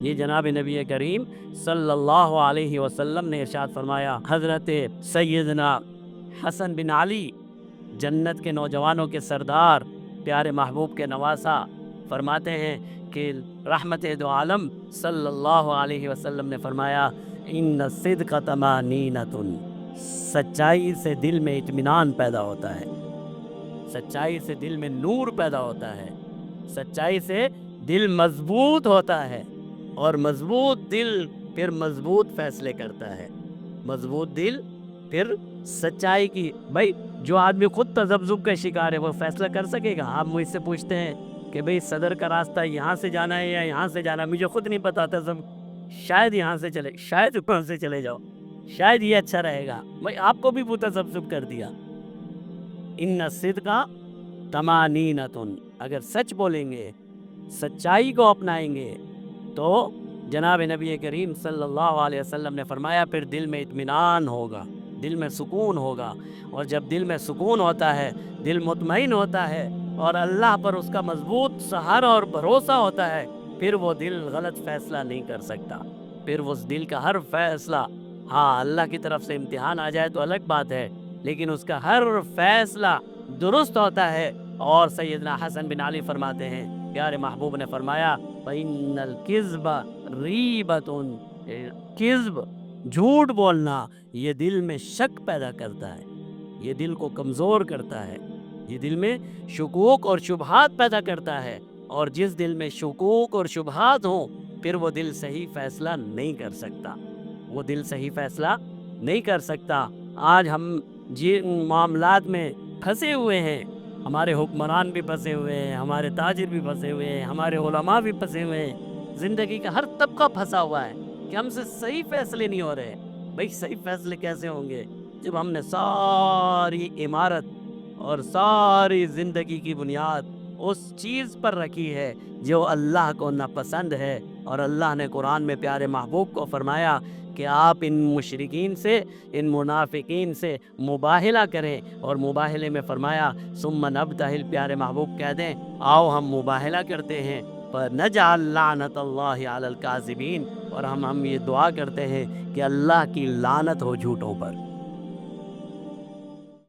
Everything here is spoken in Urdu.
یہ جناب نبی کریم صلی اللہ علیہ وسلم نے ارشاد فرمایا۔ حضرت سیدنا حسن بن علی، جنت کے نوجوانوں کے سردار، پیارے محبوب کے نواسا، فرماتے ہیں کہ رحمت دو عالم صلی اللہ علیہ وسلم نے فرمایا، ان الصدق طمانینۃ، سچائی سے دل میں اطمینان پیدا ہوتا ہے، سچائی سے دل میں نور پیدا ہوتا ہے، سچائی سے دل مضبوط ہوتا ہے، اور مضبوط دل پھر مضبوط فیصلے کرتا ہے، مضبوط دل پھر سچائی کی۔ بھائی جو آدمی خود تذبذب کا شکار ہے وہ فیصلہ کر سکے گا؟ آپ مجھ سے پوچھتے ہیں کہ بھئی صدر کا راستہ یہاں سے جانا ہے یا یہاں سے جانا ہے، مجھے خود نہیں پتا تھا، شاید یہاں سے چلے، شاید وہاں سے چلے جاؤ، شاید یہ اچھا رہے گا۔ بھائی آپ کو بھی تذبذب کر دیا۔ ان الصدق طمانینۃ، اگر سچ بولیں گے، سچائی کو اپنائیں گے تو جناب نبی کریم صلی اللہ علیہ وسلم نے فرمایا پھر دل میں اطمینان ہوگا، دل میں سکون ہوگا، اور جب دل میں سکون ہوتا ہے، دل مطمئن ہوتا ہے، اور اللہ پر اس کا مضبوط سہارا اور بھروسہ ہوتا ہے، پھر وہ دل غلط فیصلہ نہیں کر سکتا، پھر وہ دل کا ہر فیصلہ، ہاں اللہ کی طرف سے امتحان آ جائے تو الگ بات ہے، لیکن اس کا ہر فیصلہ درست ہوتا ہے۔ اور سیدنا حسن بن علی فرماتے ہیں، پیارے محبوب نے فرمایا، فَإِنَّ الْكِذْبَ رِيبَةٌ، کذب، جھوٹ بولنا، یہ دل میں شک پیدا کرتا ہے، یہ دل کو کمزور کرتا ہے، یہ دل میں شکوک اور شبہات پیدا کرتا ہے، اور جس دل میں شکوک اور شبہات ہوں پھر وہ دل صحیح فیصلہ نہیں کر سکتا، وہ دل صحیح فیصلہ نہیں کر سکتا۔ آج ہم جن معاملات میں پھنسے ہوئے ہیں، ہمارے حکمران بھی پھنسے ہوئے ہیں، ہمارے تاجر بھی پھنسے ہوئے ہیں، ہمارے علماء بھی پھنسے ہوئے ہیں، زندگی کا ہر طبقہ پھنسا ہوا ہے کہ ہم سے صحیح فیصلے نہیں ہو رہے۔ بھئی صحیح فیصلے کیسے ہوں گے جب ہم نے ساری عمارت اور ساری زندگی کی بنیاد اس چیز پر رکھی ہے جو اللہ کو ناپسند ہے، اور اللہ نے قرآن میں پیارے محبوب کو فرمایا کہ آپ ان مشرکین سے، ان منافقین سے مباہلہ کریں، اور مباہلے میں فرمایا ثم نبتہل، پیارے محبوب کہہ دیں آؤ ہم مباہلہ کرتے ہیں، فنجعل لعنت اللہ علی الکاذبین، اور ہم یہ دعا کرتے ہیں کہ اللہ کی لعنت ہو جھوٹوں پر۔